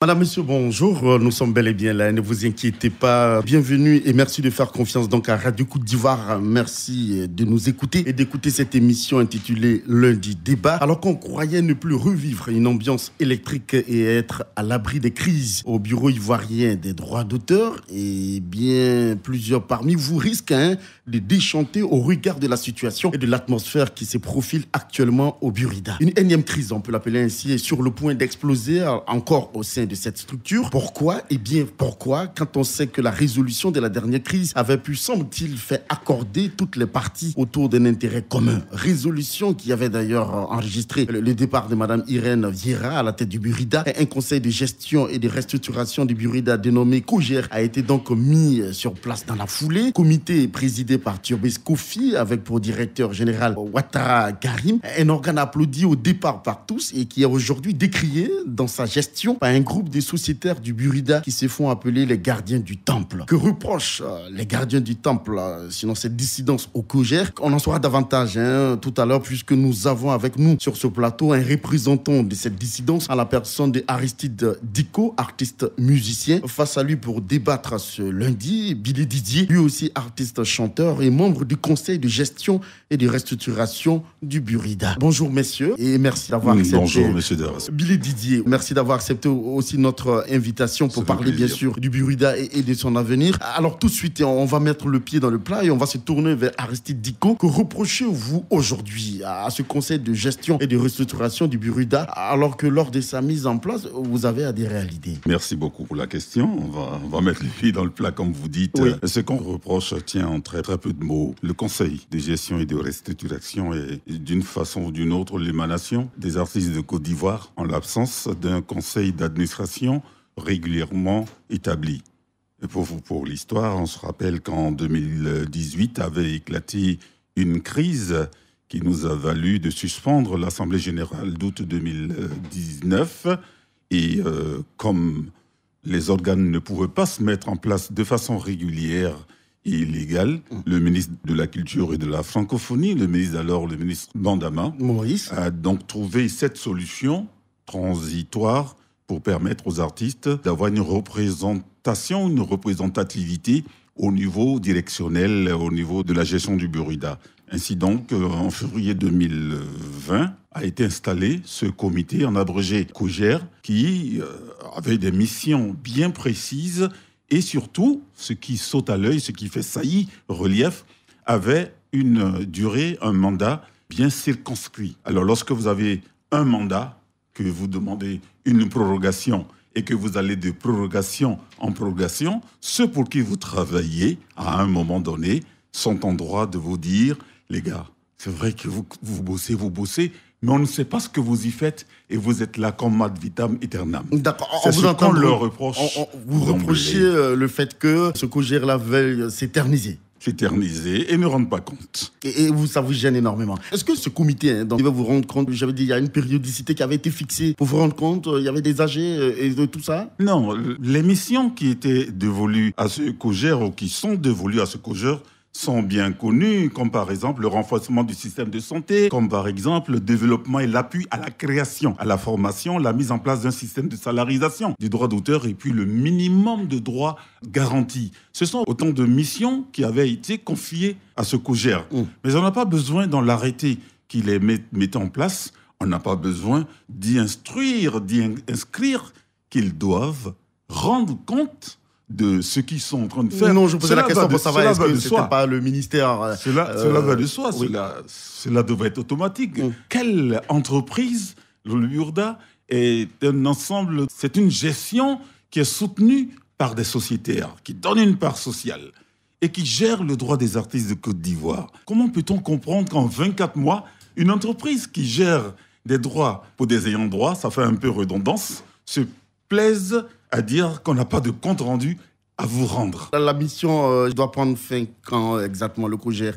Madame, Monsieur, bonjour. Nous sommes bel et bien là. Ne vous inquiétez pas. Bienvenue et merci de faire confiance donc à Radio Côte d'Ivoire. Merci de nous écouter et d'écouter cette émission intitulée Lundi Débat. Alors qu'on croyait ne plus revivre une ambiance électrique et être à l'abri des crises au bureau ivoirien des droits d'auteur, et bien plusieurs parmi vous risquent de déchanter au regard de la situation et de l'atmosphère qui se profile actuellement au Burida. Une énième crise, on peut l'appeler ainsi, est sur le point d'exploser encore au sein de cette structure. Pourquoi ? Eh bien, pourquoi ? Quand on sait que la résolution de la dernière crise avait pu, semble-t-il, faire accorder toutes les parties autour d'un intérêt commun. Résolution qui avait d'ailleurs enregistré le départ de Madame Irène Vieira à la tête du Burida. Un conseil de gestion et de restructuration du Burida dénommé COGER a été donc mis sur place dans la foulée. Comité présidé par Turbès Kofi avec pour directeur général Ouattara Karim. Un organe applaudi au départ par tous et qui est aujourd'hui décrié dans sa gestion par un groupe des sociétaires du Burida qui se font appeler les gardiens du temple. Que reprochent les gardiens du temple, sinon cette dissidence au COGER? On en saura davantage tout à l'heure, puisque nous avons avec nous sur ce plateau un représentant de cette dissidence à la personne de Aristide Diko, artiste musicien. Face à lui pour débattre ce lundi, Billy Didier, lui aussi artiste chanteur et membre du conseil de gestion et de restructuration du Burida. Bonjour messieurs et merci d'avoir accepté. Bonjour monsieur Darras. Billy Didier, merci d'avoir accepté aussi notre invitation pour parler bien sûr du Burida et de son avenir. Alors tout de suite, on va mettre le pied dans le plat et on va se tourner vers Aristide Diko. Que reprochez-vous aujourd'hui à ce conseil de gestion et de restructuration du Burida alors que lors de sa mise en place, vous avez adhéré à l'idée? Merci beaucoup pour la question. On va mettre le pied dans le plat comme vous dites. Oui. Ce qu'on reproche tient en très peu de mots. Le conseil de gestion et de restructuration est d'une façon ou d'une autre l'émanation des artistes de Côte d'Ivoire en l'absence d'un conseil d'administration régulièrement établi. Et pour l'histoire, on se rappelle qu'en 2018 avait éclaté une crise qui nous a valu de suspendre l'Assemblée générale d'août 2019. Et comme les organes ne pouvaient pas se mettre en place de façon régulière et légale, le ministre de la Culture et de la Francophonie, le ministre Bandama, Maurice, a donc trouvé cette solution transitoire pour permettre aux artistes d'avoir une représentation, une représentativité au niveau directionnel, au niveau de la gestion du Burida. Ainsi donc, en février 2020, a été installé ce comité en abrégé COGER qui avait des missions bien précises et surtout, ce qui saute à l'œil, ce qui fait saillie, relief, avait une durée, un mandat bien circonscrit. Alors lorsque vous avez un mandat, que vous demandez une prorogation et que vous allez de prorogation en prorogation, ceux pour qui vous travaillez, à un moment donné, sont en droit de vous dire « Les gars, c'est vrai que vous bossez, mais on ne sait pas ce que vous y faites et vous êtes là comme ad vitam aeternam. » D'accord, c'est ce qu'on leur reproche. Vous reprochez le fait que ce COGER-là veuille s'éterniser et ne rendent pas compte. Et ça vous gêne énormément. Est-ce que ce comité, il va vous rendre compte, j'avais dit, il y a une périodicité qui avait été fixée pour vous rendre compte, il y avait des AG et de tout ça? Non, les missions qui étaient dévolues à ce COGER ou qui sont dévolues à ce COGER sont bien connues, comme par exemple le renforcement du système de santé, comme par exemple le développement et l'appui à la création, à la formation, la mise en place d'un système de salarisation du droit d'auteur et puis le minimum de droits garantis. Ce sont autant de missions qui avaient été confiées à ce COGER. Mais on n'a pas besoin, dans l'arrêté qui les mettait en place, on n'a pas besoin d'y inscrire qu'ils doivent rendre compte de ce qu'ils sont en train de faire. Non, je posais la question pour savoir est-ce que c'était pas le ministère... Cela va de soi, oui. Cela devrait être automatique. Quelle entreprise, le Burida, est un ensemble, c'est une gestion qui est soutenue par des sociétaires, qui donnent une part sociale et qui gère le droit des artistes de Côte d'Ivoire. Comment peut-on comprendre qu'en 24 mois, une entreprise qui gère des droits pour des ayants droit, ça fait un peu redondance, se plaise à dire qu'on n'a pas de compte rendu à vous rendre. La mission doit prendre fin quand exactement, le COGER?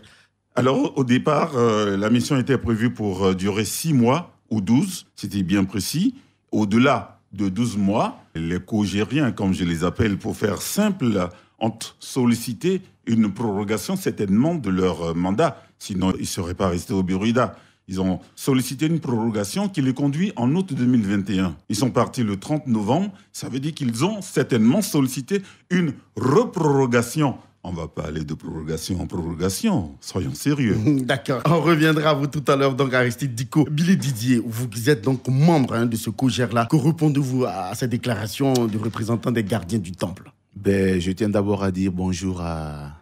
Alors, au départ, la mission était prévue pour durer 6 mois ou 12, c'était bien précis. Au-delà de 12 mois, les COGERiens, comme je les appelle pour faire simple, ont sollicité une prorogation certainement de leur mandat. Sinon, ils ne seraient pas restés au Burida. Ils ont sollicité une prorogation qui les conduit en août 2021. Ils sont partis le 30 novembre. Ça veut dire qu'ils ont certainement sollicité une reprorogation. On ne va pas aller de prorogation en prorogation. Soyons sérieux. D'accord. On reviendra à vous tout à l'heure, donc Aristide Dicko. Billy Didier, vous êtes donc membre de ce COJER-là. Que répondez-vous à cette déclaration du représentant des gardiens du temple? Je tiens d'abord à dire bonjour à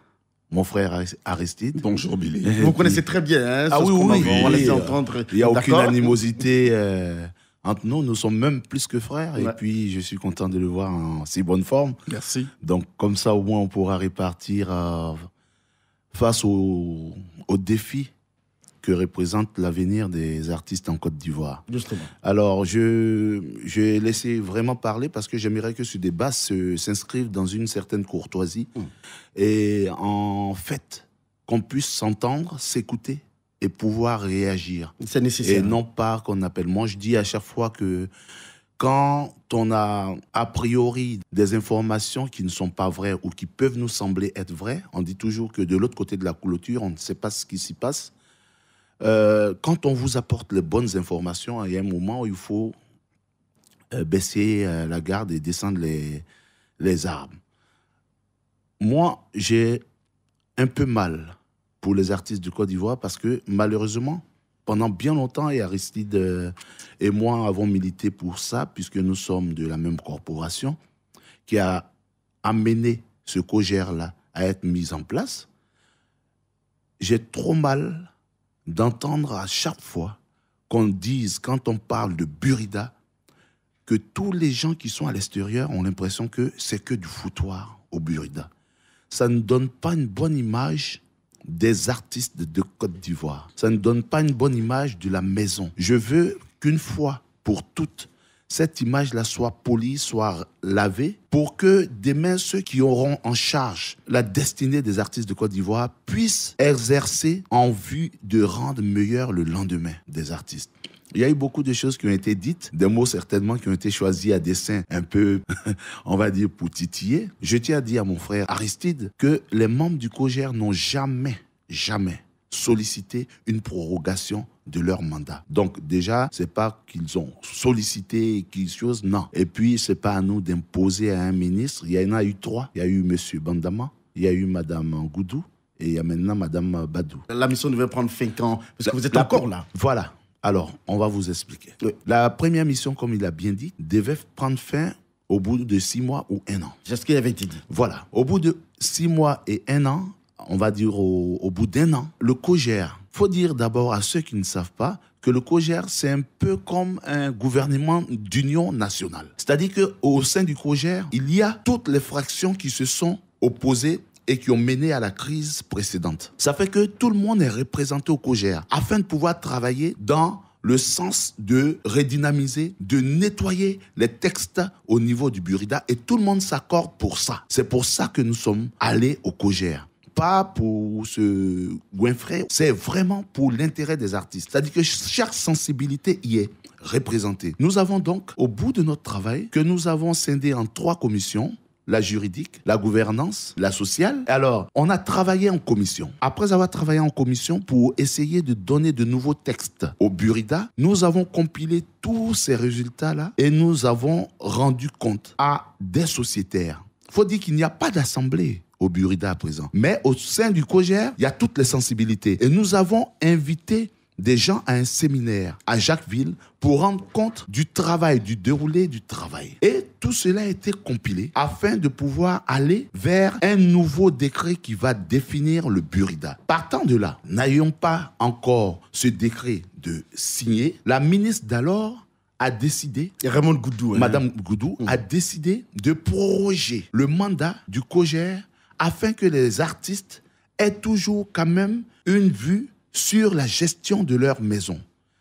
mon frère Aristide. Bonjour Billy. Vous connaissez très bien. Ah oui, on laisse entendre. Il n'y a aucune animosité entre nous. Nous sommes même plus que frères. Ouais. Et puis, je suis content de le voir en si bonne forme. Merci. Donc, comme ça, au moins, on pourra répartir face aux défis que représente l'avenir des artistes en Côte d'Ivoire. Justement. Alors, je vais laisser vraiment parler parce que j'aimerais que ce débat s'inscrive dans une certaine courtoisie et en fait, qu'on puisse s'entendre, s'écouter et pouvoir réagir. C'est nécessaire. Et non pas qu'on appelle. Moi, je dis à chaque fois que quand on a a priori des informations qui ne sont pas vraies ou qui peuvent nous sembler être vraies, on dit toujours que de l'autre côté de la clôture, on ne sait pas ce qui s'y passe. Quand on vous apporte les bonnes informations, il y a un moment où il faut baisser la garde et descendre les armes. Moi, j'ai un peu mal pour les artistes de Côte d'Ivoire parce que malheureusement, pendant bien longtemps, et Aristide et moi avons milité pour ça, puisque nous sommes de la même corporation qui a amené ce COJER-là à être mis en place. J'ai trop mal d'entendre à chaque fois qu'on dise, quand on parle de Burida, que tous les gens qui sont à l'extérieur ont l'impression que c'est que du foutoir au Burida. Ça ne donne pas une bonne image des artistes de Côte d'Ivoire. Ça ne donne pas une bonne image de la maison. Je veux qu'une fois pour toutes, cette image-là soit polie, soit lavée, pour que demain, ceux qui auront en charge la destinée des artistes de Côte d'Ivoire puissent exercer en vue de rendre meilleur le lendemain des artistes. Il y a eu beaucoup de choses qui ont été dites, des mots certainement qui ont été choisis à dessein un peu, on va dire, pour titiller. Je tiens à dire à mon frère Aristide que les membres du COJER n'ont jamais sollicité une prorogation de leur mandat. Donc déjà, c'est pas qu'ils ont sollicité quelque chose, non. Et puis, c'est pas à nous d'imposer à un ministre. Il y en a eu 3. Il y a eu M. Bandama, il y a eu Mme Goudou et il y a maintenant Mme Badou. La mission devait prendre 5 ans, parce que vous êtes encore là. Voilà. Alors, on va vous expliquer. La première mission, comme il a bien dit, devait prendre fin au bout de 6 mois ou 1 an. C'est ce qui avait été dit. Voilà. Au bout de 6 mois et 1 an, on va dire au bout d'1 an, le COJER, il faut dire d'abord à ceux qui ne savent pas que le COJER, c'est un peu comme un gouvernement d'union nationale. C'est-à-dire qu'au sein du COJER, il y a toutes les fractions qui se sont opposées et qui ont mené à la crise précédente. Ça fait que tout le monde est représenté au COJER afin de pouvoir travailler dans le sens de redynamiser, de nettoyer les textes au niveau du Burida et tout le monde s'accorde pour ça. C'est pour ça que nous sommes allés au COJER. Pas pour se goinfrer, c'est vraiment pour l'intérêt des artistes. C'est-à-dire que chaque sensibilité y est représentée. Nous avons donc, au bout de notre travail, que nous avons scindé en 3 commissions, la juridique, la gouvernance, la sociale. Alors, on a travaillé en commission. Après avoir travaillé en commission pour essayer de donner de nouveaux textes au Burida, nous avons compilé tous ces résultats-là et nous avons rendu compte à des sociétaires. Il faut dire qu'il n'y a pas d'assemblée au Burida à présent. Mais au sein du COJER, il y a toutes les sensibilités. Et nous avons invité des gens à un séminaire à Jacquesville pour rendre compte du travail, du déroulé du travail. Et tout cela a été compilé afin de pouvoir aller vers un nouveau décret qui va définir le Burida. Partant de là, n'ayons pas encore ce décret de signer, la ministre d'alors a décidé, Raymond Goudou, Madame Goudou a décidé de proroger le mandat du COJER afin que les artistes aient toujours quand même une vue sur la gestion de leur maison.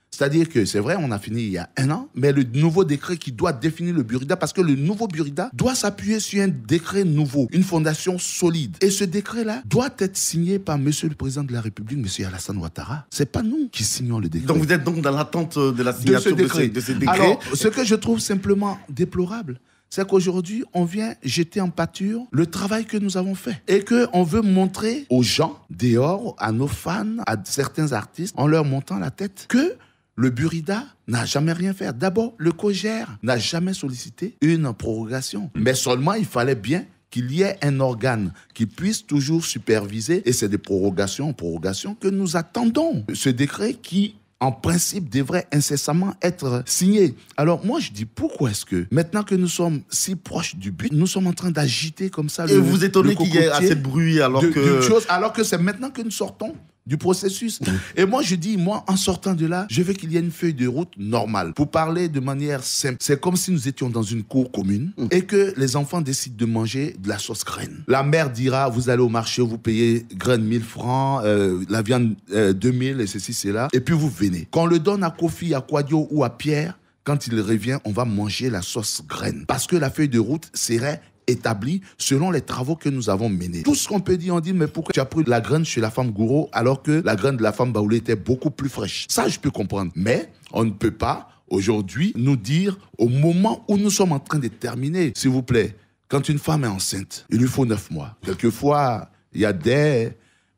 C'est-à-dire que c'est vrai, on a fini il y a 1 an, mais le nouveau décret qui doit définir le Burida, parce que le nouveau Burida doit s'appuyer sur un décret nouveau, une fondation solide. Et ce décret-là doit être signé par Monsieur le Président de la République, Monsieur Alassane Ouattara. C'est pas nous qui signons le décret. Donc vous êtes donc dans l'attente de la signature de ce décret. Alors, ce que je trouve simplement déplorable, c'est qu'aujourd'hui, on vient jeter en pâture le travail que nous avons fait. Et qu'on veut montrer aux gens, dehors, à nos fans, à certains artistes, en leur montant la tête, que le Burida n'a jamais rien fait. D'abord, le COJER n'a jamais sollicité une prorogation. Mais seulement, il fallait bien qu'il y ait un organe qui puisse toujours superviser. Et c'est des prorogations en prorogation que nous attendons. Ce décret qui, en principe, devrait incessamment être signé. Alors moi, je dis, pourquoi est-ce que, maintenant que nous sommes si proches du but, nous sommes en train d'agiter comme ça et vous étonnez qu'il y ait assez de bruit alors que c'est maintenant que nous sortons du processus. Et moi, je dis, en sortant de là, je veux qu'il y ait une feuille de route normale. Pour parler de manière simple, c'est comme si nous étions dans une cour commune et que les enfants décident de manger de la sauce graine. La mère dira, vous allez au marché, vous payez graine 1000 francs, la viande 2000 et ceci, cela. Et puis vous venez. Qu'on le donne à Kofi, à Kwadio ou à Pierre, quand il revient, on va manger la sauce graine. Parce que la feuille de route serait établi selon les travaux que nous avons menés. Tout ce qu'on peut dire, on dit, mais pourquoi tu as pris de la graine chez la femme Gouro alors que la graine de la femme Baoulé était beaucoup plus fraîche? Ça, je peux comprendre. Mais on ne peut pas, aujourd'hui, nous dire au moment où nous sommes en train de terminer, s'il vous plaît, quand une femme est enceinte, il lui faut 9 mois. Quelquefois, il y a des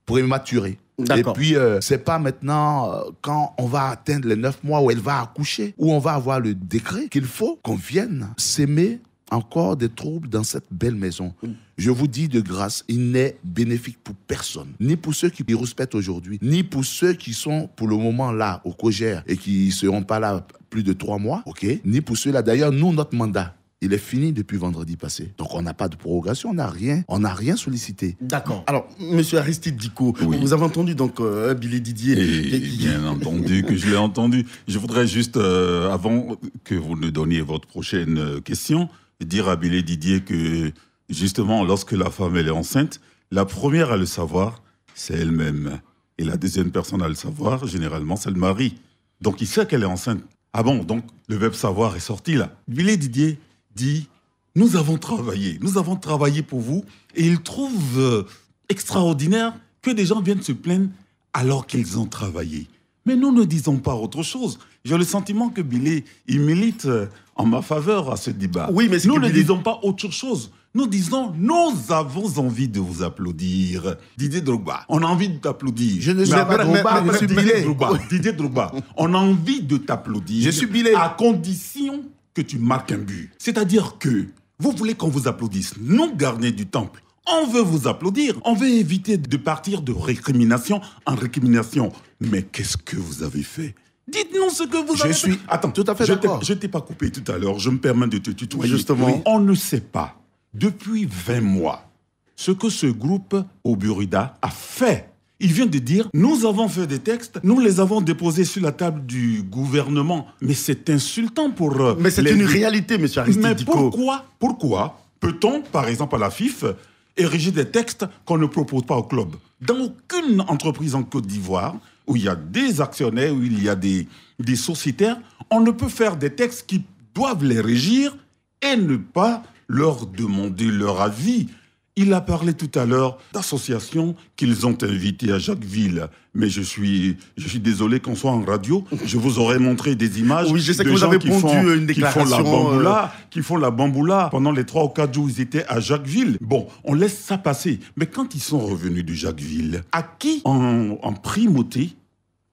prématurés. D'accord. Et puis, c'est pas maintenant, quand on va atteindre les 9 mois où elle va accoucher, où on va avoir le décret, qu'il faut qu'on vienne s'aimer encore des troubles dans cette belle maison. Je vous dis de grâce, il n'est bénéfique pour personne. Ni pour ceux qui respectent aujourd'hui, ni pour ceux qui sont pour le moment là, au COJER, et qui ne seront pas là plus de 3 mois, ok? Ni pour ceux-là. D'ailleurs, nous, notre mandat, il est fini depuis vendredi passé. Donc, on n'a pas de prorogation, on n'a rien sollicité. D'accord. Alors, monsieur Aristide Dicko, vous avez entendu donc Billy Didier. Et bien entendu que je l'ai entendu. Je voudrais juste, avant que vous nous donniez votre prochaine question, dire à Billy Didier que, justement, lorsque la femme elle est enceinte, la première à le savoir, c'est elle-même. Et la deuxième personne à le savoir, généralement, c'est le mari. Donc, il sait qu'elle est enceinte. Ah bon, donc, le verbe savoir est sorti là. Billy Didier dit, nous avons travaillé pour vous, et il trouve extraordinaire que des gens viennent se plaindre alors qu'ils ont travaillé. Mais nous ne disons pas autre chose. J'ai le sentiment que Billy, il milite en ma faveur à ce débat. Oui, mais nous ne disons pas autre chose. Nous disons, nous avons envie de vous applaudir. Didier Drogba, on a envie de t'applaudir. Je ne suis pas Drogba, je suis Billy. Didier Drogba, on a envie de t'applaudir. Je suis Billy. À condition que tu marques un but. C'est-à-dire que vous voulez qu'on vous applaudisse. Nous, gardiens du temple, on veut vous applaudir. On veut éviter de partir de récrimination en récrimination. Mais qu'est-ce que vous avez fait? Dites-nous ce que vous avez fait. Attends, tout à fait d'accord. Je t'ai pas coupé tout à l'heure. Je me permets de te tutoyer. Justement. Oui. On ne sait pas, depuis 20 mois, ce que ce groupe au Burida a fait. Il vient de dire, nous avons fait des textes, nous les avons déposés sur la table du gouvernement. Mais c'est insultant pour... Mais c'est une réalité, monsieur Aristide Dicko. Mais pourquoi peut-on, par exemple à la FIF, ériger des textes qu'on ne propose pas au club? Dans aucune entreprise en Côte d'Ivoire, où il y a des actionnaires, où il y a des sociétaires, on ne peut faire des textes qui doivent les régir et ne pas leur demander leur avis. Il a parlé tout à l'heure d'associations qu'ils ont invitées à Jacquesville. Mais je suis désolé qu'on soit en radio. Je vous aurais montré des images oui, je sais de que vous gens avez pondu une déclaration qui font la bamboula pendant les 3 ou 4 jours où ils étaient à Jacquesville. Bon, on laisse ça passer. Mais quand ils sont revenus de Jacquesville, à qui en primauté,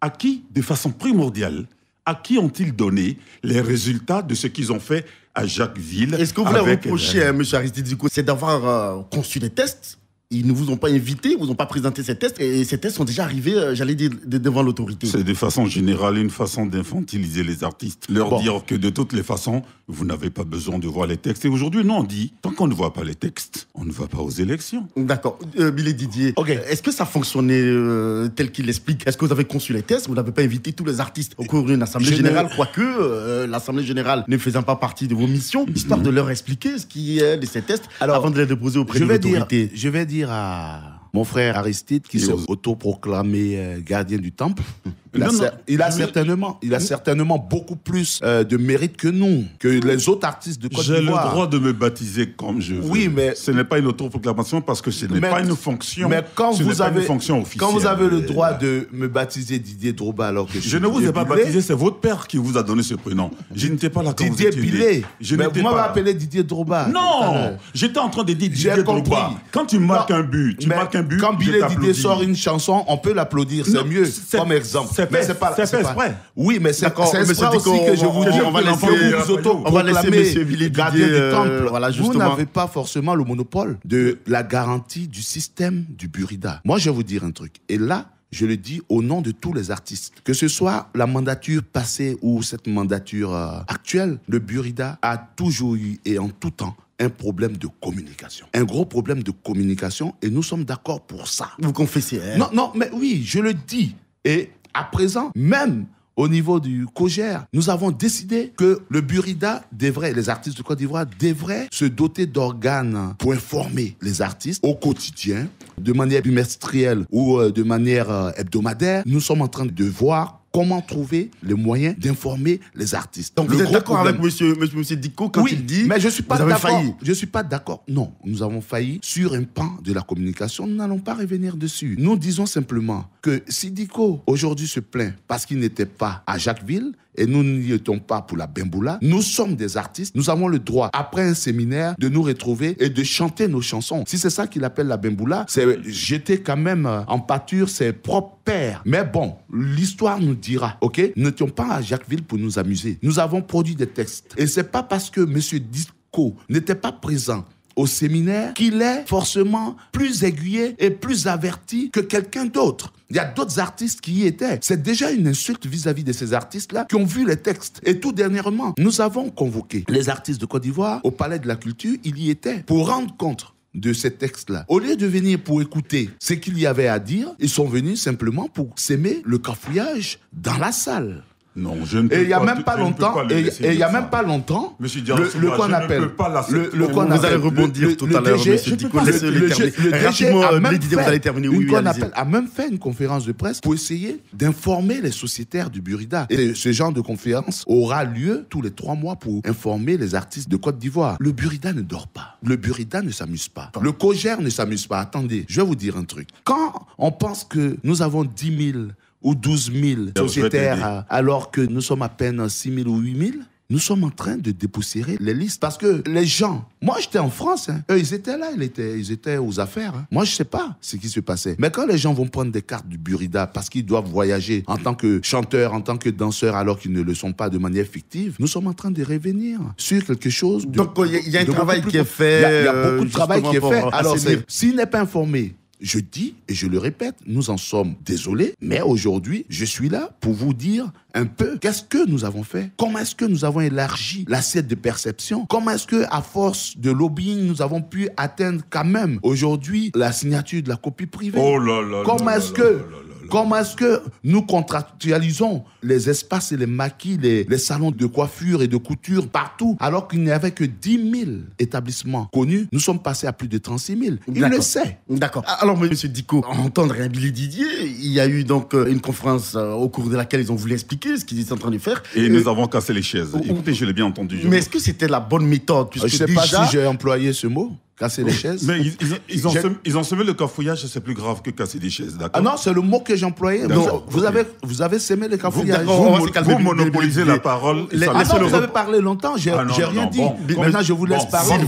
à qui de façon primordiale, à qui ont-ils donné les résultats de ce qu'ils ont fait à Jacquesville? Est-ce que vous voulez reprocher à M. Aristide Dicko, c'est d'avoir conçu des tests? Ils ne vous ont pas invité, ils ne vous ont pas présenté ces tests, et ces tests sont déjà arrivés, j'allais dire, devant l'autorité. C'est de façon générale une façon d'infantiliser les artistes. Leur dire que de toutes les façons, vous n'avez pas besoin de voir les textes. Et aujourd'hui, nous, on dit, tant qu'on ne voit pas les textes, on ne va pas aux élections. D'accord. Billy Didier, est-ce que ça fonctionnait tel qu'il l'explique? Est-ce que vous avez conçu les tests? Vous n'avez pas invité tous les artistes au cours d'une assemblée générale, quoique l'assemblée générale ne faisant pas partie de vos missions, histoire de leur expliquer ce qui est de ces tests avant de les déposer auprès de l'autorité. Je vais dire à mon frère Aristide, qui s'est autoproclamé gardien du temple, Il a certainement beaucoup plus de mérite que nous, que les autres artistes de Côte d'Ivoire. J'ai le droit de me baptiser comme je veux. Oui, mais ce n'est pas une autoproclamation parce que ce n'est pas une fonction. Mais quand vous avez, une fonction officielle. Quand vous avez le droit de me baptiser Didier Drouba alors que je ne vous ai pas baptisé, c'est votre père qui vous a donné ce prénom. Je n'étais pas là quand Didier vous étiez Billet. Mais vous m'avez pas... appelé Didier Drouba. Non, j'étais en train de dire Didier Drouba. Quand tu marques un but, quand Billet Didier sort une chanson, on peut l'applaudir, c'est mieux comme exemple. Mais c'est pas exprès. Oui, mais c'est exprès aussi que je vous dis. On va laisser monsieur Billet gardien Didier, du temple. voilà, vous n'avez pas forcément le monopole de la garantie du système du Burida. Moi, je vais vous dire un truc. Et là, je le dis au nom de tous les artistes. Que ce soit la mandature passée ou cette mandature actuelle, le Burida a toujours eu et en tout temps un problème de communication. Un gros problème de communication et nous sommes d'accord pour ça. Vous confessez, hein? Non, mais oui, je le dis. Et à présent, même au niveau du COJER, nous avons décidé que le Burida devrait, les artistes de Côte d'Ivoire devraient se doter d'organes pour informer les artistes au quotidien, de manière bimestrielle ou de manière hebdomadaire. Nous sommes en train de voir comment trouver les moyens d'informer les artistes. Donc vous êtes d'accord avec monsieur Dicko quand il dit mais je suis pas d'accord. Failli. Je suis pas d'accord. Non, nous avons failli sur un pan de la communication. Nous n'allons pas revenir dessus. Nous disons simplement que si Dicko aujourd'hui se plaint parce qu'il n'était pas à Jacquesville et nous n'y étions pas pour la Bemboula, nous sommes des artistes. Nous avons le droit, après un séminaire, de nous retrouver et de chanter nos chansons. Si c'est ça qu'il appelle la Bemboula, c'est jeter quand même en pâture ses propres pères. Mais bon, l'histoire nous dira, ok, nous n'étions pas à Jacquesville pour nous amuser. Nous avons produit des textes. Et c'est pas parce que M. Dicko n'était pas présent au séminaire qu'il est forcément plus aiguillé et plus averti que quelqu'un d'autre. Il y a d'autres artistes qui y étaient. C'est déjà une insulte vis-à-vis de ces artistes-là qui ont vu les textes. Et tout dernièrement, nous avons convoqué les artistes de Côte d'Ivoire au Palais de la Culture. Ils y étaient pour rendre compte de ces textes-là. Au lieu de venir pour écouter ce qu'il y avait à dire, ils sont venus simplement pour s'aimer le cafouillage dans la salle. Non, je ne peux pas. Et il n'y a même pas longtemps, le qu'on appelle, vous allez rebondir tout à l'heure, monsieur Dicko, laissez-le terminer. Rapidement, le qu'on appelle a même fait une conférence de presse pour essayer d'informer les sociétaires du Burida. Et ce genre de conférence aura lieu tous les 3 mois pour informer les artistes de Côte d'Ivoire. Le Burida ne dort pas. Le Burida ne s'amuse pas. Le COJER ne s'amuse pas. Attendez, je vais vous dire un truc. Quand on pense que nous avons 10 000 ou 12 000 sociétaires, alors que nous sommes à peine 6 000 ou 8 000, nous sommes en train de dépoussiérer les listes. Parce que les gens, moi j'étais en France, hein, eux ils étaient là, ils étaient aux affaires. Hein. Moi je sais pas ce qui se passait. Mais quand les gens vont prendre des cartes du Burida parce qu'ils doivent voyager en tant que chanteurs, en tant que danseurs, alors qu'ils ne le sont pas de manière fictive, nous sommes en train de revenir sur quelque chose. Donc il y a un travail qui est fait. Il y a beaucoup de travail qui est fait. Alors s'il n'est pas informé, je dis et je le répète, nous en sommes désolés, mais aujourd'hui, je suis là pour vous dire un peu qu'est-ce que nous avons fait, comment est-ce que nous avons élargi l'assiette de perception, comment est-ce que à force de lobbying, nous avons pu atteindre quand même aujourd'hui la signature de la copie privée. Oh là là. Comment est-ce que nous contractualisons les espaces et les maquis, les salons de coiffure et de couture partout, alors qu'il n'y avait que 10 000 établissements connus. Nous sommes passés à plus de 36 000. Il le sait. D'accord. Alors, monsieur Dicko, entendre un Billy Didier, il y a eu donc une conférence au cours de laquelle ils ont voulu expliquer ce qu'ils étaient en train de faire. Et nous avons cassé les chaises. Écoutez, je l'ai bien entendu. Mais est-ce que c'était la bonne méthode? Je ne sais pas si j'ai employé ce mot. Casser les chaises. Mais ils ont semé le cafouillage, c'est plus grave que casser des chaises, d'accord? Ah non, c'est le mot que j'ai employé. Vous avez semé le cafouillage. Vous monopolisez la parole. Vous avez parlé longtemps, j'ai rien dit. Maintenant, je vous laisse parler.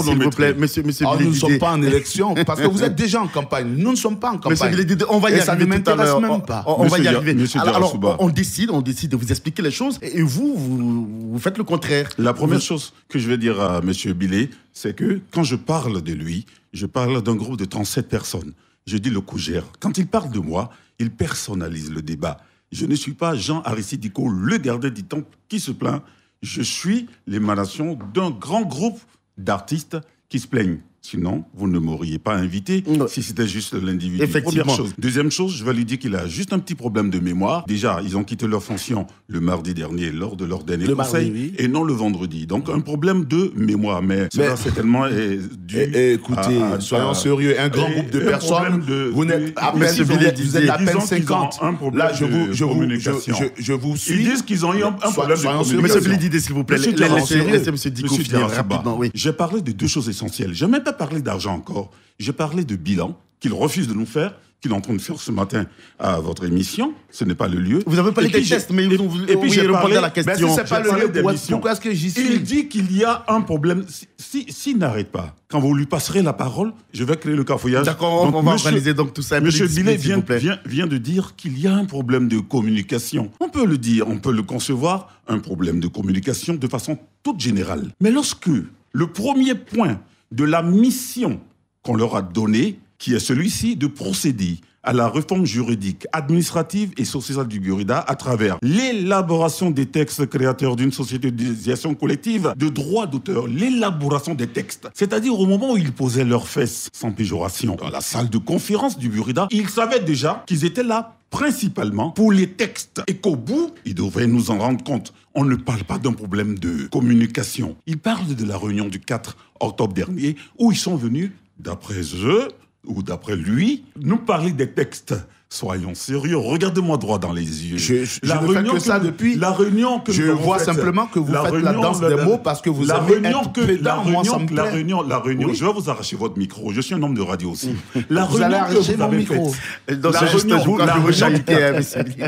S'il vous plaît, monsieur Nous ne sommes pas en élection, parce que vous êtes déjà en campagne. Nous ne sommes pas en campagne. On va y arriver tout à l'heure. Même pas. On va y arriver. Alors, on décide de vous expliquer les choses, et vous faites le contraire. La première chose que je vais dire à monsieur Billet, c'est que quand je parle de lui, je parle d'un groupe de 37 personnes. Je dis le COJER. Quand il parle de moi, il personnalise le débat. Je ne suis pas Jean Aristide Dicko, le gardien du temple qui se plaint. Je suis l'émanation d'un grand groupe d'artistes qui se plaignent. Sinon, vous ne m'auriez pas invité si c'était juste l'individu. Effectivement. Première chose. Deuxième chose, je vais lui dire qu'il a juste un petit problème de mémoire. Déjà, ils ont quitté leur fonction le mardi dernier lors de leur dernier conseil et non le vendredi. Donc, un problème de mémoire. Mais cela, certainement, est dû écoutez, soyons sérieux. Un grand groupe de personnes, vous n'êtes à peine 50. Là, je vous suis. Ils disent qu'ils ont eu un problème de communication. Monsieur Billy, s'il vous plaît, laissez M. Dicko finir rapidement. J'ai parlé de deux choses essentielles. Je n'ai même pas parlé d'argent encore. J'ai parlé de bilan qu'il refuse de nous faire, qu'il est en train de faire ce matin à votre émission. Ce n'est pas le lieu. Vous avez parlé des tests, mais et puis j'ai répondu à la question. Mais si ce n'est pas le lieu, pourquoi est-ce que j'y suis? Il dit qu'il y a un problème. S'il n'arrête pas, quand vous lui passerez la parole, je vais créer le cafouillage. D'accord, on va organiser donc tout ça. Monsieur Billet vient de dire qu'il y a un problème de communication. On peut le dire, on peut le concevoir, un problème de communication de façon toute générale. Mais lorsque le premier point de la mission qu'on leur a donnée, qui est celui-ci de procéder à la réforme juridique, administrative et sociale du Burida à travers l'élaboration des textes créateurs d'une société d'utilisation collective de droits d'auteur, l'élaboration des textes. C'est-à-dire au moment où ils posaient leurs fesses, sans péjoration, dans la salle de conférence du Burida, ils savaient déjà qu'ils étaient là principalement pour les textes et qu'au bout, ils devraient nous en rendre compte. On ne parle pas d'un problème de communication. Ils parlent de la réunion du 4 octobre dernier où ils sont venus, d'après eux, ou d'après lui, nous parler des textes. Soyons sérieux, regardez-moi droit dans les yeux. Je ne fais que ça depuis. La réunion que je vois simplement que vous faites la danse des mots parce que vous avez être pédant, moi ça me plaît. La réunion, je vais vous arracher votre micro. Je suis un homme de radio aussi. La vous allez arracher mon micro.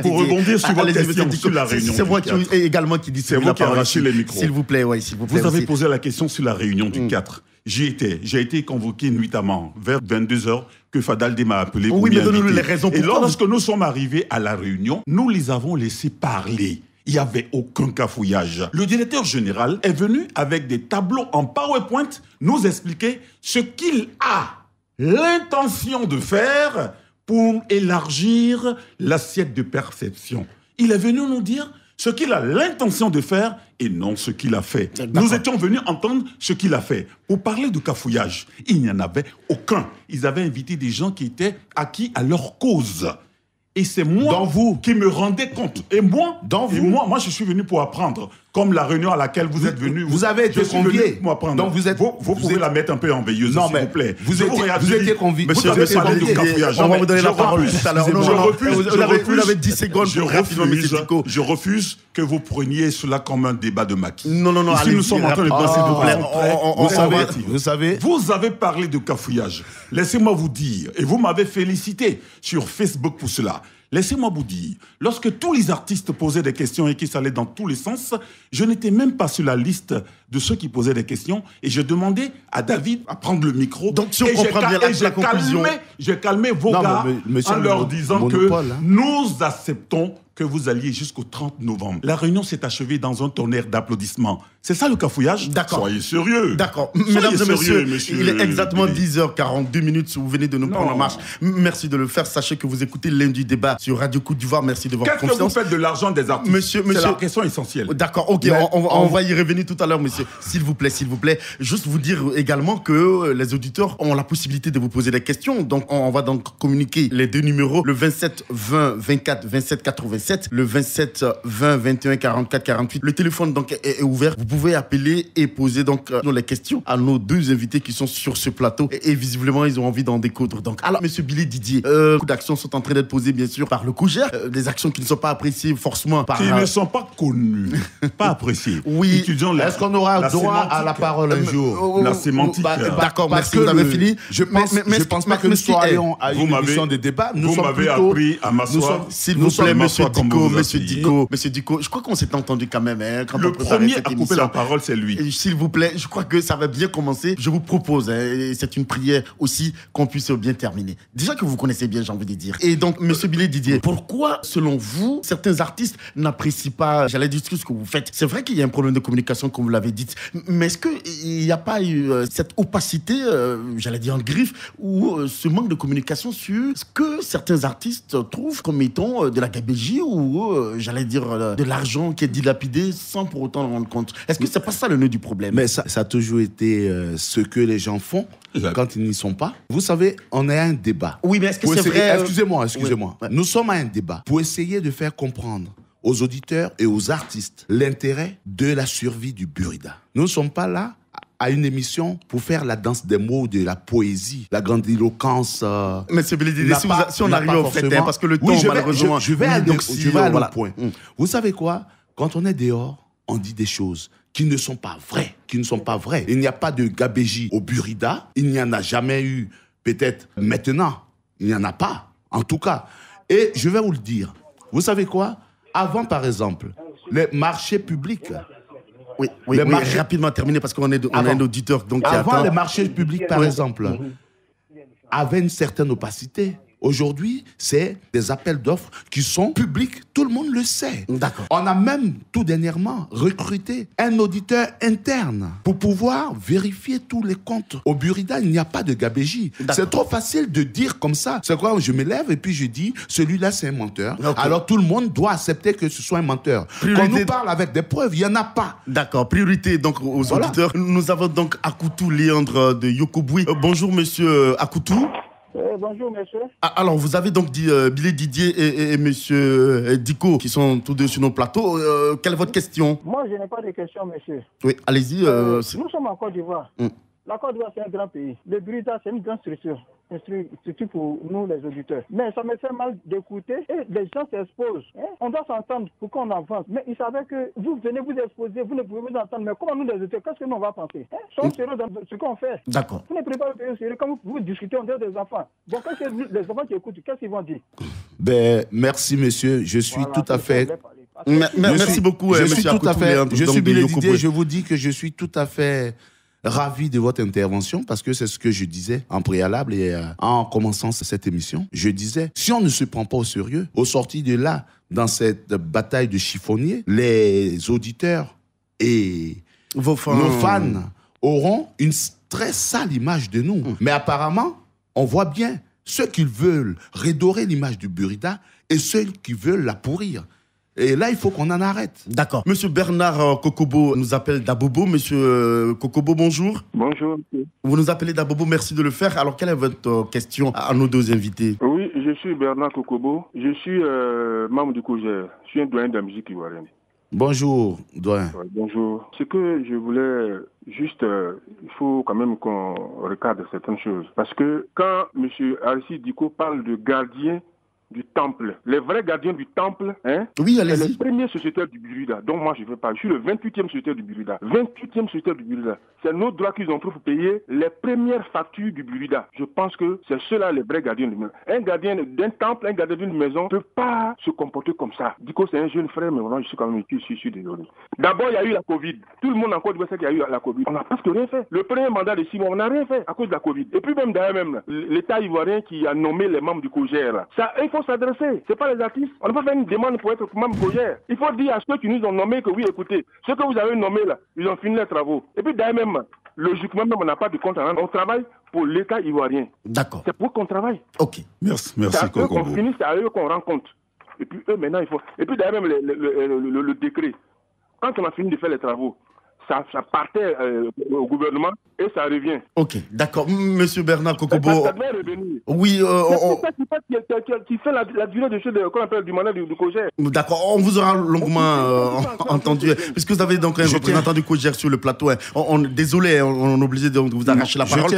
Pour rebondir sur votre question sur la réunion. C'est moi également qui dis c'est vous qui arrachez les micros. S'il vous plaît, oui, s'il vous plaît. Vous avez posé la question sur la réunion du 4. J'ai été convoqué nuitamment vers 22h que Fadalde m'a appelé pour m'y inviter. Les raisons et lorsque nous sommes arrivés à la réunion, nous les avons laissés parler. Il n'y avait aucun cafouillage. Le directeur général est venu avec des tableaux en PowerPoint nous expliquer ce qu'il a l'intention de faire pour élargir l'assiette de perception. Il est venu nous dire ce qu'il a l'intention de faire et non ce qu'il a fait. Nous étions venus entendre ce qu'il a fait. Pour parler de cafouillage, il n'y en avait aucun. Ils avaient invité des gens qui étaient acquis à leur cause. Et c'est moi qui me rendais compte. Et moi, je suis venu pour apprendre. Comme la réunion à laquelle vous êtes venu. Vous avez été convié. Donc vous pouvez la mettre un peu en veilleuse, s'il vous plaît. Vous étiez convié. Monsieur, on va vous donner la parole tout à l'heure. Vous avez 10 secondes. Je refuse que vous preniez cela comme un débat de maquis. Non. Ici, nous sommes en train de passer de vous savez. Vous avez parlé de cafouillage. Laissez-moi vous dire, et vous m'avez félicité sur Facebook pour cela. Laissez-moi vous dire, lorsque tous les artistes posaient des questions et qui s'allaient dans tous les sens, je n'étais même pas sur la liste de ceux qui posaient des questions et je demandais à David à prendre le micro. Donc si on comprend bien la conclusion... J'ai calmé vos gars en leur disant que nous acceptons que vous alliez jusqu'au 30 novembre. La réunion s'est achevée dans un tonnerre d'applaudissements. C'est ça le cafouillage? D'accord. Soyez sérieux. D'accord. Mesdames et messieurs, il est exactement 10h42 minutes. Vous venez de nous prendre en marche. Merci de le faire. Sachez que vous écoutez Lundi Débat sur Radio Côte d'Ivoire. Merci de votre confiance. Qu'est-ce que vous faites de l'argent des artistes? Monsieur, c'est la question essentielle. D'accord, ok, on va y revenir tout à l'heure, monsieur. S'il vous plaît. Juste vous dire également que les auditeurs ont la possibilité de vous poser des questions. Donc, on va donc communiquer les deux numéros, le 27 20 24 27 87, le 27 20 21 44 48. Le téléphone donc est ouvert. Vous pouvez appeler et poser donc les questions à nos deux invités qui sont sur ce plateau. Et visiblement, ils ont envie d'en découdre. Donc, alors, monsieur Billy Didier, beaucoup d'actions sont en train d'être posées, bien sûr, par le COJER. Des actions qui ne sont pas appréciées forcément par... Qui ne sont pas connues, pas appréciées. Oui. Est-ce qu'on aura droit à la parole un jour? La sémantique. D'accord, merci, vous avez fini. Je pense pas que nous soyons à une émission de débat. Vous m'avez appris à m'asseoir. S'il vous plaît, monsieur Dicko, je crois qu'on s'est entendu quand même. Quand le premier à couper la parole, c'est lui. S'il vous plaît, je crois que ça va bien commencer. Je vous propose, et c'est une prière aussi, qu'on puisse bien terminer. Déjà que vous connaissez bien, j'ai envie de dire. Et donc, monsieur Billy Didier, pourquoi, selon vous, certains artistes n'apprécient pas, j'allais dire, ce que vous faites? C'est vrai qu'il y a un problème de communication, comme vous l'avez dit, mais est-ce qu'il n'y a pas eu cette opacité, j'allais dire en griffe, ou ce manque de communication sur ce que certains artistes trouvent comme étant de la gabegie ou, j'allais dire, de l'argent qui est dilapidé sans pour autant le rendre compte? Est-ce que c'est pas ça le nœud du problème? Mais ça a toujours été ce que les gens font quand ils n'y sont pas. Vous savez, on est à un débat. Oui, mais est-ce que c'est vrai? Excusez-moi. Oui. Nous sommes à un débat pour essayer de faire comprendre aux auditeurs et aux artistes l'intérêt de la survie du Burida. Nous ne sommes pas là à une émission pour faire la danse des mots, de la poésie, la grandiloquence. Monsieur Bélédé, si on arrive au fait, parce que le temps, malheureusement... Je vais aller au point. Vous savez quoi? Quand on est dehors, on dit des choses qui ne sont pas vraies, Il n'y a pas de gabégie au Burida, il n'y en a jamais eu, peut-être maintenant, il n'y en a pas, en tout cas. Et je vais vous le dire, vous savez quoi? Avant, par exemple, les marchés publics... Oui, rapidement terminé parce qu'on est un auditeur donc qui avant attend. Les marchés publics, par exemple, avaient une certaine opacité. Aujourd'hui, c'est des appels d'offres qui sont publics. Tout le monde le sait. D'accord. On a même, tout dernièrement, recruté un auditeur interne pour pouvoir vérifier tous les comptes. Au Burida, il n'y a pas de gabégie. C'est trop facile de dire comme ça. C'est quoi? Je me lève et puis je dis, celui-là, c'est un menteur. Okay. Alors, tout le monde doit accepter que ce soit un menteur. Quand on nous parle avec des preuves, il n'y en a pas. D'accord. Priorité donc aux auditeurs. Nous avons donc Akoutou Léandre de Yokobwi. Bonjour, monsieur Akoutou. Bonjour, monsieur. Alors, vous avez donc dit Billy Didier et monsieur Diko qui sont tous deux sur nos plateaux. Quelle est votre question? Moi, je n'ai pas de question, monsieur. Oui, allez-y. Nous sommes en Côte d'Ivoire. La Côte d'Ivoire, c'est un grand pays. Le Burida, c'est une grande structure. Structure pour nous, les auditeurs. Mais ça me fait mal d'écouter et les gens s'exposent. On doit s'entendre pour qu'on avance. Mais ils savaient que vous venez vous exposer, vous ne pouvez vous entendre. Mais comment nous, les auditeurs, qu'est-ce que nous, on va penser? Soyons sérieux dans ce qu'on fait. D'accord. Vous ne prenez pas le pays au sérieux. Quand vous discutez, on dirait des enfants. Bon, qu'est-ce que les enfants qui écoutent, qu'est-ce qu'ils vont dire? Merci, monsieur. Je suis tout à fait... Merci beaucoup, monsieur Akoutou. Je suis Billy Didier. Je vous dis que je suis tout à fait... ravi de votre intervention parce que c'est ce que je disais en préalable et en commençant cette émission. Je disais, si on ne se prend pas au sérieux, au sorti de là, dans cette bataille de chiffonniers, les auditeurs et nos fans auront une très sale image de nous. Mais apparemment, on voit bien ceux qui veulent redorer l'image du Burida et ceux qui veulent la pourrir. Et là, il faut qu'on en arrête. D'accord. Monsieur Bernard Kokobo nous appelle d'Abobo. Monsieur Kokobo, bonjour. Bonjour. Vous nous appelez d'Abobo, merci de le faire. Alors, quelle est votre question à nos deux invités? Oui, je suis Bernard Kokobo. Je suis membre du COJER. Je suis un doyen de la musique ivoirienne. Bonjour, doyen. Bonjour. Ce que je voulais juste, il faut quand même qu'on recadre certaines choses. Parce que quand M. Aristide Diko parle de gardien du temple. Les vrais gardiens du temple, oui, c'est les premiers sociétaires du Burida. Donc moi, je ne veux pas. Je suis le 28e sociétaire du Burida. 28e sociétaire du Burida. C'est nos droits qu'ils ont pris pour payer les premières factures du Burida. Je pense que c'est ceux-là les vrais gardiens du maison. Un gardien d'un temple, un gardien d'une maison ne peut pas se comporter comme ça. Diko, c'est un jeune frère, mais voilà, je suis quand même désolé. D'abord, il y a eu la Covid. Tout le monde en Côte d'Ivoire sait qu'il y a eu la Covid. On n'a presque rien fait. Le premier mandat de 6 mois, on n'a rien fait à cause de la Covid. Et puis même d'ailleurs, l'État ivoirien qui a nommé les membres du COJER, ça, il faut s'adresser. C'est pas les artistes. On ne peut pas faire une demande pour être membre COJER. Il faut dire à ceux qui nous ont nommés que oui, écoutez, ceux que vous avez nommés là, ils ont fini les travaux. Et puis d'ailleurs même, logiquement même, on n'a pas de compte à rendre. On travaille pour l'État ivoirien. D'accord. C'est pour qu'on travaille. Ok. Merci. C'est à eux qu'on finit, c'est à eux qu'on rend compte. Et puis eux maintenant, il faut. Et puis d'ailleurs même le décret. Quand on a fini de faire les travaux, ça partait au gouvernement et ça revient. Ok, d'accord. Monsieur Bernard Kokobo. Ça doit revenir. Oui, qui fait la durée de choses qu'on appelle du mandat du COJER. D'accord, on vous aura longuement entendu. Puisque vous avez donc un représentant du COJER sur le plateau. Désolé, on est obligé de vous arracher la parole.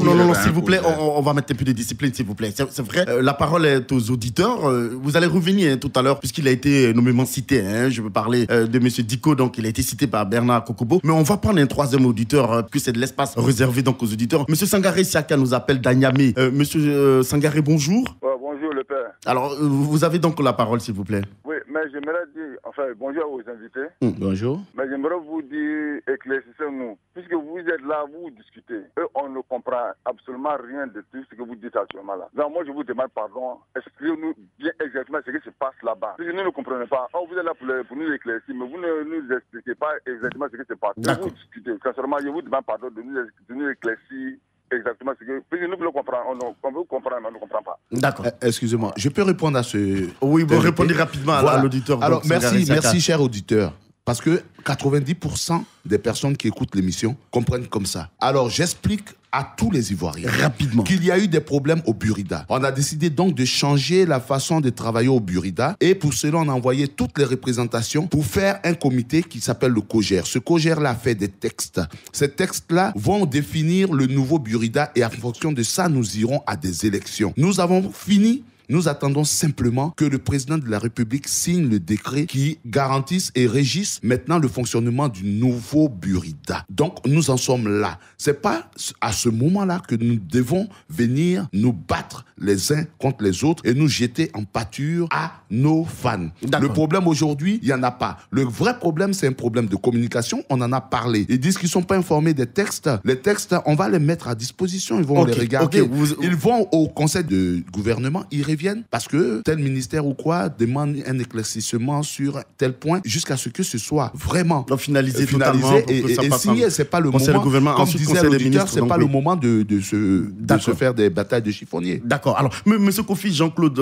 Non, s'il vous plaît, on va mettre un peu de discipline, s'il vous plaît. C'est vrai, la parole est aux auditeurs. Vous allez revenir tout à l'heure, puisqu'il a été nommément cité. Je veux parler de monsieur Diko, donc il a été cité par Bernard Kokobo. Mais on va prendre un troisième auditeur, que c'est de l'espace réservé donc aux auditeurs. Monsieur Sangaré Siaka nous appelle d'Anyamé. Monsieur Sangaré, bonjour. Bonjour le père. Alors, vous avez donc la parole, s'il vous plaît. Oui, mais j'aimerais dire, bonjour aux invités. Bonjour. Mais j'aimerais vous dire, éclaircissez-nous. Puisque vous êtes là, vous discutez. Eux, on ne comprend absolument rien de tout ce que vous dites actuellement là. Donc moi, je vous demande pardon. Expliquez-nous bien exactement ce qui se passe là-bas. Si nous ne comprenons pas, vous êtes là pour nous éclaircir, mais vous ne nous expliquez pas exactement ce qui se passe. Vous discutez. Sincèrement, je vous demande pardon de nous éclaircir exactement ce que... Puis nous voulons comprendre, on veut comprendre, mais on ne comprend pas. D'accord. Excusez-moi, je peux répondre à ce... Oui, vous répondez rapidement à l'auditeur. Alors, merci, cher auditeur. Parce que 90% des personnes qui écoutent l'émission comprennent comme ça. Alors, j'explique à tous les Ivoiriens rapidement qu'il y a eu des problèmes au Burida. On a décidé donc de changer la façon de travailler au Burida et pour cela, on a envoyé toutes les représentations pour faire un comité qui s'appelle le COJER. Ce COJER-là fait des textes. Ces textes-là vont définir le nouveau Burida et en fonction de ça, nous irons à des élections. Nous avons fini. Nous attendons simplement que le président de la République signe le décret qui garantisse et régisse maintenant le fonctionnement du nouveau Burida. Donc, nous en sommes là. C'est pas à ce moment-là que nous devons venir nous battre les uns contre les autres et nous jeter en pâture à nos fans. Le problème aujourd'hui, il n'y en a pas. Le vrai problème, c'est un problème de communication. On en a parlé. Ils disent qu'ils ne sont pas informés des textes. Les textes, on va les mettre à disposition. Ils vont les regarder. Ils vont au conseil de gouvernement. Ils reviennent parce que tel ministère ou quoi demande un éclaircissement sur tel point jusqu'à ce que ce soit vraiment finalisé totalement et signé. C'est pas le moment, comme disait l'auditeur, c'est pas le moment de se faire des batailles de chiffonniers. D'accord. Alors, Monsieur Kofi, Jean-Claude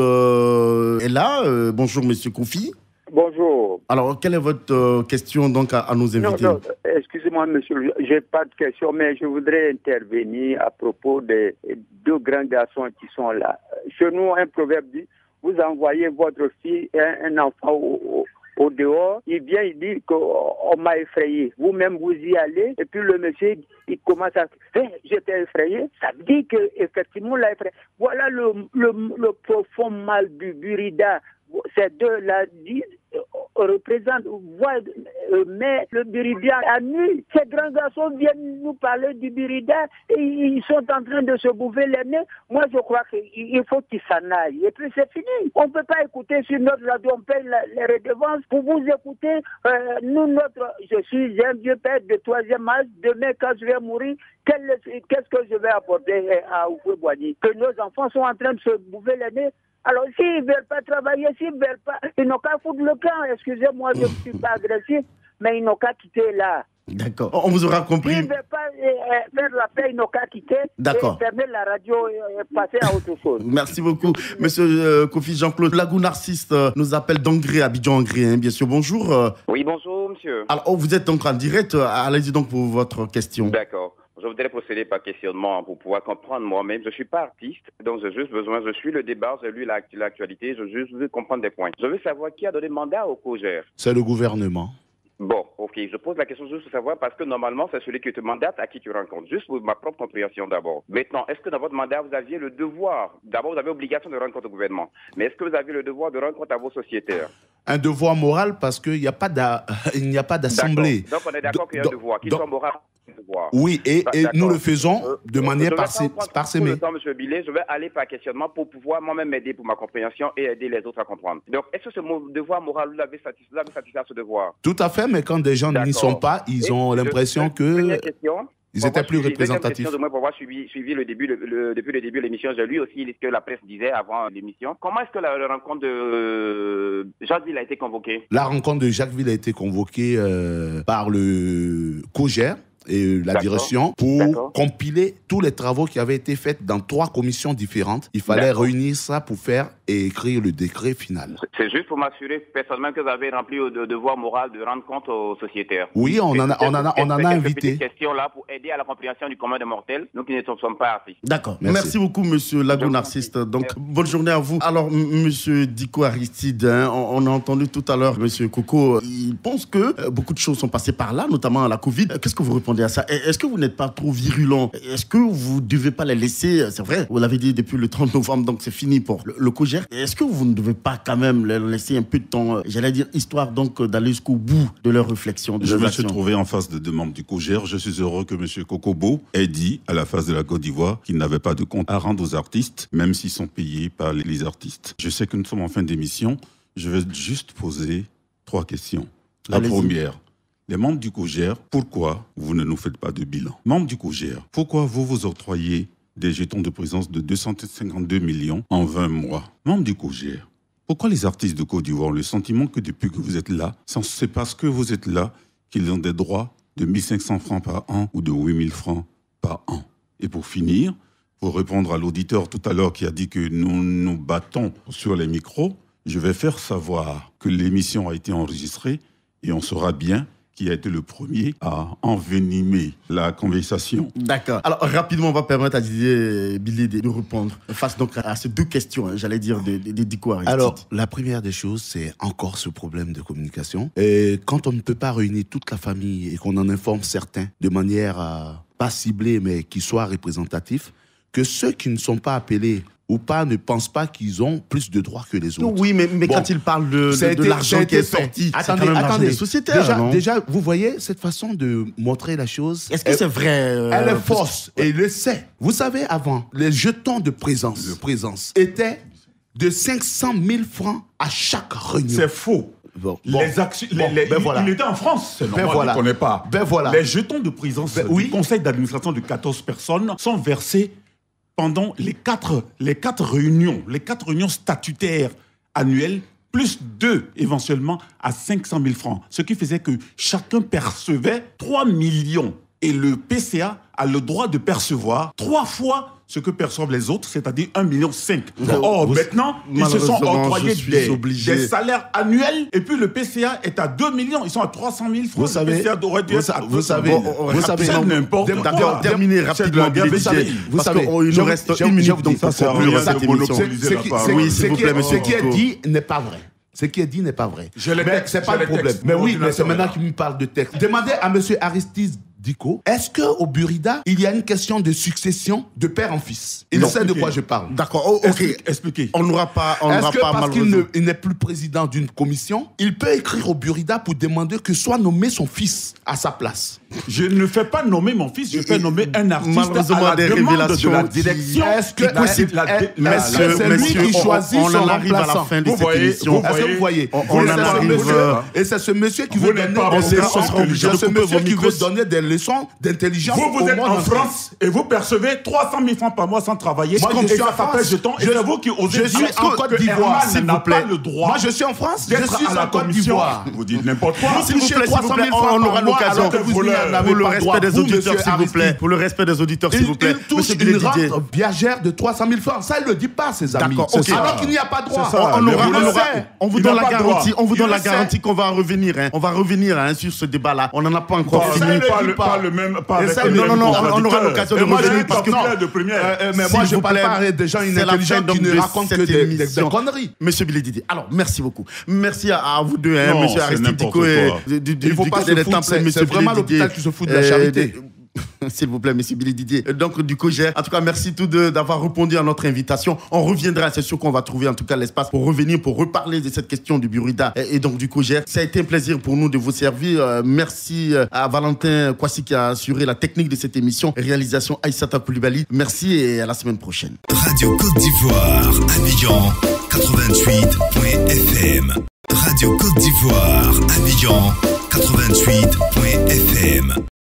est là. Bonjour, Monsieur Kofi. Bonjour. Alors, quelle est votre question donc à nos invités? Non, excusez-moi, monsieur, je n'ai pas de question, mais je voudrais intervenir à propos des deux grands garçons qui sont là. Chez nous, un proverbe dit, vous envoyez votre fille, un enfant au dehors, il vient, il dit qu'on m'a effrayé. Vous-même, vous y allez, et puis le monsieur, il commence à dire, j'étais effrayé. Ça veut dire qu'effectivement, l'a effrayé. Voilà le profond mal du Burida. Ces deux-là disent, représentent, mais le Burida a nu. Ces grands garçons viennent nous parler du Burida et ils sont en train de se bouffer les nez. Moi, je crois qu'il faut qu'ils s'en aillent. Et puis, c'est fini. On ne peut pas écouter sur notre radio, on paye les redevances pour vous écouter. Je suis un vieux père de 3e âge. Demain, quand je vais mourir, qu'est-ce que je vais apporter à Oufoué-Boigny? Que nos enfants sont en train de se bouffer les nez. Alors, s'ils ne veulent pas travailler, s'ils ne veulent pas, ils n'ont qu'à foutre le camp. Excusez-moi, je ne suis pas agressif, mais ils n'ont qu'à quitter là. D'accord. On vous aura compris. S'ils ne veulent pas faire la paix, ils n'ont qu'à quitter. D'accord. Et fermer la radio et passer à autre chose. Merci beaucoup. Monsieur Kofi Jean-Claude Lagou Narcisse nous appelle d'Angré, Abidjan-Angré, bien sûr. Bonjour. Oui, bonjour, monsieur. Alors, vous êtes donc en direct. Allez-y donc pour votre question. D'accord. Je voudrais procéder par questionnement pour pouvoir comprendre moi-même. Je ne suis pas artiste, donc j'ai juste besoin, je suis le débat, j'ai lu l'actualité, je veux comprendre des points. Je veux savoir qui a donné mandat au COJER. C'est le gouvernement. Bon, ok, je pose la question juste pour savoir parce que normalement, c'est celui qui te mandate à qui tu rencontres. Juste pour ma propre compréhension d'abord. Maintenant, est-ce que dans votre mandat, vous aviez le devoir, d'abord vous avez obligation de rencontrer au gouvernement, mais est-ce que vous avez le devoir de rencontrer à vos sociétaires? Un devoir moral parce qu'il n'y a pas d'assemblée. Donc on est d'accord qu'il y a un devoir, qu'il soit moral. Oui, et nous le faisons de manière parsemée. Monsieur Billet, je vais aller par questionnement pour pouvoir moi-même m'aider pour ma compréhension et aider les autres à comprendre. Donc, est-ce que ce devoir moral, vous l'avez satisfait à ce devoir? Tout à fait, mais quand des gens n'y sont pas, ils ont l'impression que... Ils étaient plus représentatifs. Pour avoir suivi depuis le début de l'émission, j'ai lu aussi ce que la presse disait avant l'émission. Comment est-ce que la rencontre de Jacquesville a été convoquée? La rencontre de Jacquesville a été convoquée par le COJER et la direction pour compiler tous les travaux qui avaient été faits dans 3 commissions différentes. Il fallait réunir ça pour faire et écrire le décret final. C'est juste pour m'assurer personnellement que vous avez rempli le devoir moral de rendre compte aux sociétaires. Oui, on en a invité. Cette question-là pour aider à la compréhension du commun des mortels, nous qui ne sommes pas artistes. D'accord. Merci beaucoup, monsieur Lagou Narcisse. Donc, bonne journée à vous. Alors, monsieur Diko Aristide, on a entendu tout à l'heure, monsieur Coco, il pense que beaucoup de choses sont passées par là, notamment la Covid. Qu'est-ce que vous répondez à ça? Est-ce que vous n'êtes pas trop virulent? Est-ce que vous ne devez pas les laisser? C'est vrai, vous l'avez dit depuis le 30 novembre, donc c'est fini pour le COJER. Est-ce que vous ne devez pas quand même leur laisser un peu de temps, j'allais dire, histoire donc d'aller jusqu'au bout de leurs réflexions, de Je leurs me actions? suis trouvé en face de 2 membres du COJER. Je suis heureux que M. Kokobo ait dit à la face de la Côte d'Ivoire qu'il n'avait pas de compte à rendre aux artistes, même s'ils sont payés par les artistes. Je sais que nous sommes en fin d'émission. Je vais juste poser 3 questions. La première, les membres du COJER, pourquoi vous ne nous faites pas de bilan? Membres du COJER, pourquoi vous octroyez des jetons de présence de 252 millions en 20 mois? Membres du COJER, pourquoi les artistes de Côte d'Ivoire ont le sentiment que depuis que vous êtes là, c'est parce que vous êtes là qu'ils ont des droits de 1 500 francs par an ou de 8 000 francs par an? Et pour finir, pour répondre à l'auditeur tout à l'heure qui a dit que nous nous battons sur les micros, je vais faire savoir que l'émission a été enregistrée et on saura bien qui a été le premier à envenimer la conversation. D'accord. Alors, rapidement, on va permettre à Didier Billy de répondre face donc à ces deux questions, j'allais dire, de Diko Aristide. Alors, la première des choses, c'est encore ce problème de communication. Et quand on ne peut pas réunir toute la famille et qu'on en informe certains de manière pas ciblée, mais qui soit représentatif, que ceux qui ne sont pas appelés ou pas ne pensent pas qu'ils ont plus de droits que les autres. Oui, mais bon, quand il parle de l'argent qui est sorti, attendez, sociétaires, déjà, vous voyez cette façon de montrer la chose. Est-ce que c'est vrai Elle est fausse et il le sait. Vous savez, avant, les jetons de présence étaient de 500 000 francs à chaque réunion. C'est faux. Les actions, voilà. Il était en France, c'est normal, on ne connaît pas. Voilà. Les jetons de présence du conseil d'administration de 14 personnes sont versés pendant les quatre réunions statutaires annuelles, plus 2 éventuellement à 500 000 francs. Ce qui faisait que chacun percevait 3 millions. Et le PCA a le droit de percevoir 3 fois ce que perçoivent les autres, c'est-à-dire 1,5 million. Or, maintenant, ils se sont octroyés des salaires annuels, et puis le PCA est à 2 millions. Ils sont à 300 000 francs. Vous savez, c'est n'importe quoi. Terminer rapidement, vous savez, il nous reste 1 minute, donc ça sert à rien de monopoliser la parole. Oui, s'il vous plaît, monsieur. Ce qui est dit n'est pas vrai. Ce qui est dit n'est pas vrai. Mais c'est pas le problème. Mais oui, mais c'est maintenant qu'il me parle de texte. Demandez à monsieur Aristide Diko, est-ce qu'au Burida, il y a une question de succession de père en fils? Il sait de quoi je parle. D'accord, ok. Expliquez. On n'aura pas est-ce que parce qu'il n'est plus président d'une commission, il peut écrire au Burida pour demander que soit nommé son fils à sa place? Je ne fais pas nommer mon fils, je fais nommer un artiste à la des demande révélations de la direction. Est-ce que c'est lui qui choisit son remplaçant? On arrive à la fin de cette émission. Est-ce que vous voyez? On en arrive. Et c'est ce monsieur qui veut donner des leçons d'intelligence. Vous êtes en France et vous percevez 300 000 francs par mois sans travailler. Moi, je suis en France. Et c'est vous qui osez dire en Côte d'Ivoire, s'il vous plaît. Le droit. Moi, je suis en France. Je suis en Côte d'Ivoire. Vous dites n'importe quoi. Vous touchez 300 000 francs on aura l'occasion. Pour le respect des auditeurs, s'il vous plaît. Pour le respect des auditeurs, s'il vous plaît. Il touche une rente viagère de 300 000 francs. Ça, il ne le dit pas, ses amis. Alors qu'il n'y a pas droit. On vous donne la garantie. On vous donne la garantie qu'on va revenir. On va revenir sur ce débat-là. On n'en a pas encore fini. Pas le même. Non, on aura l'occasion de revenir parce que mais moi je parle pas des gens intelligents qui ne racontent que des conneries. Monsieur Billy Didier. Alors merci beaucoup. Merci à vous deux, monsieur Aristide Diko et il faut pas se foutre. C'est vraiment l'hôpital qui se fout de la charité. S'il vous plaît, monsieur Billy Didier. Donc, du COJER, en tout cas, merci tous deux d'avoir répondu à notre invitation. On reviendra, c'est sûr qu'on va trouver en tout cas l'espace pour revenir, pour reparler de cette question du Burida et donc du COJER. Ça a été un plaisir pour nous de vous servir. Merci à Valentin Kwasi qui a assuré la technique de cette émission. Réalisation Aïssata Koulibaly. Merci et à la semaine prochaine. Radio Côte d'Ivoire, Abidjan, 88.fm. Radio Côte d'Ivoire, Abidjan, 88.fm.